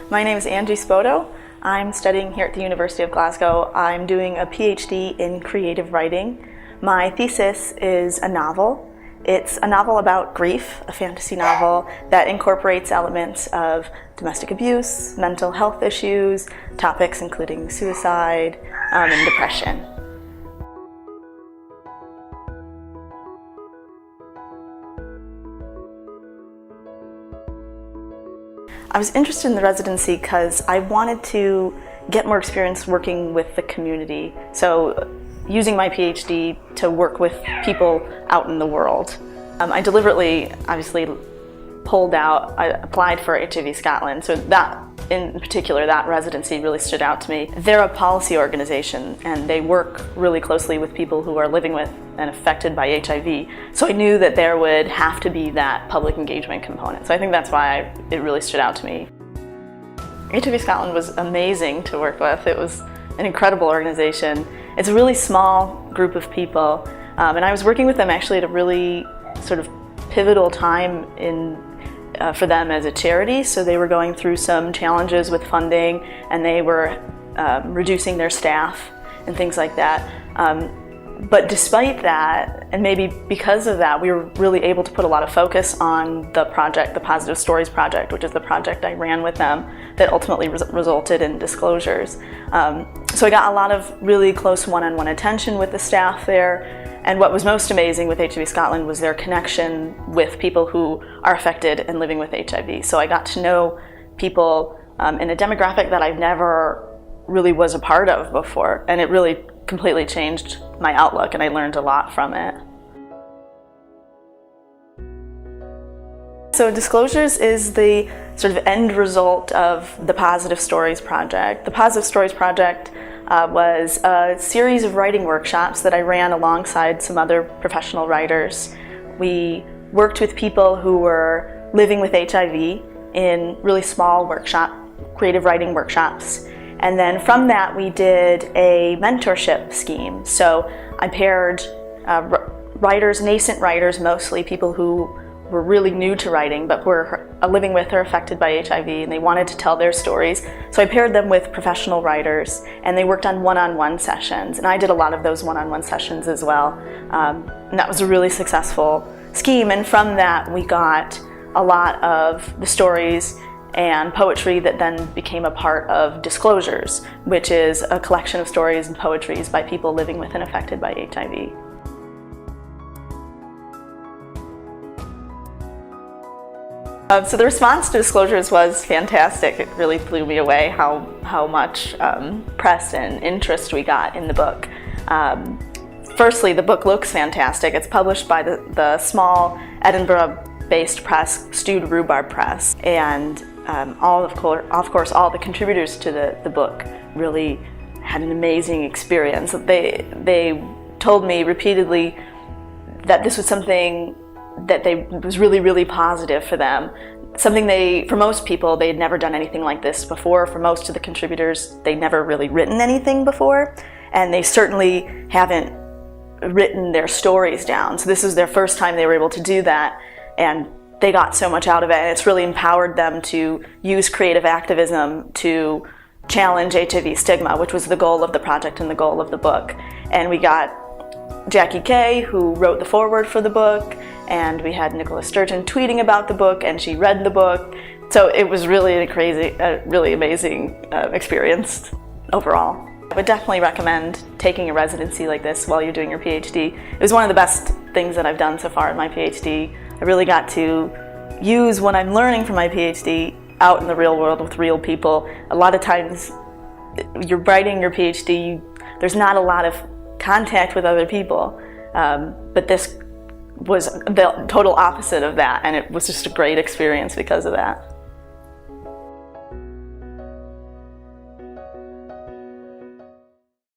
My name is Angie Spoto. I'm studying here at the University of Glasgow. I'm doing a PhD in creative writing. My thesis is a novel. It's a novel about grief, a fantasy novel that incorporates elements of domestic abuse, mental health issues, topics including suicide, and depression. I was interested in the residency because I wanted to get more experience working with the community. So using my PhD to work with people out in the world. I deliberately, obviously, I applied for HIV Scotland. So that, in particular, that residency really stood out to me. They're a policy organization and they work really closely with people who are living with and affected by HIV. So I knew that there would have to be that public engagement component. So I think that's why it really stood out to me. HIV Scotland was amazing to work with. It was an incredible organization. It's a really small group of people, and I was working with them actually at a really sort of pivotal time for them as a charity. So they were going through some challenges with funding, and they were reducing their staff and things like that. But despite that, and maybe because of that, we were really able to put a lot of focus on the project, the Positive Stories Project, which is the project I ran with them that ultimately resulted in disclosures. So I got a lot of really close one-on-one attention with the staff there. And what was most amazing with HIV Scotland was their connection with people who are affected and living with HIV. So I got to know people in a demographic that I never really was a part of before, and it really completely changed my outlook, and I learned a lot from it. So Disclosures is the sort of end result of the Positive Stories Project. The Positive Stories Project was a series of writing workshops that I ran alongside some other professional writers. We worked with people who were living with HIV in really small creative writing workshops. And then from that, we did a mentorship scheme. So I paired writers, nascent writers mostly, people who were really new to writing but were living with or affected by HIV, and they wanted to tell their stories. So I paired them with professional writers, and they worked on one-on-one sessions. And I did a lot of those one-on-one sessions as well. And that was a really successful scheme. And from that, we got a lot of the stories and poetry that then became a part of Disclosures, which is a collection of stories and poetries by people living with and affected by HIV. So the response to Disclosures was fantastic. It really blew me away how much press and interest we got in the book. Firstly, the book looks fantastic. It's published by the small Edinburgh-based press, Stewed Rhubarb Press, and of course, all the contributors to the book really had an amazing experience. They told me repeatedly that this was something that was really, really positive for them. For most people, they had never done anything like this before. For most of the contributors, they'd never really written anything before, and they certainly haven't written their stories down. So this was their first time they were able to do that, and they got so much out of it, and it's really empowered them to use creative activism to challenge HIV stigma, which was the goal of the project and the goal of the book. And we got Jackie Kay, who wrote the foreword for the book, and we had Nicola Sturgeon tweeting about the book, and she read the book. So it was really a really amazing experience overall. I would definitely recommend taking a residency like this while you're doing your PhD. It was one of the best things that I've done so far in my PhD. I really got to use what I'm learning from my PhD out in the real world with real people. A lot of times you're writing your PhD, there's not a lot of contact with other people, but this was the total opposite of that, and it was just a great experience because of that.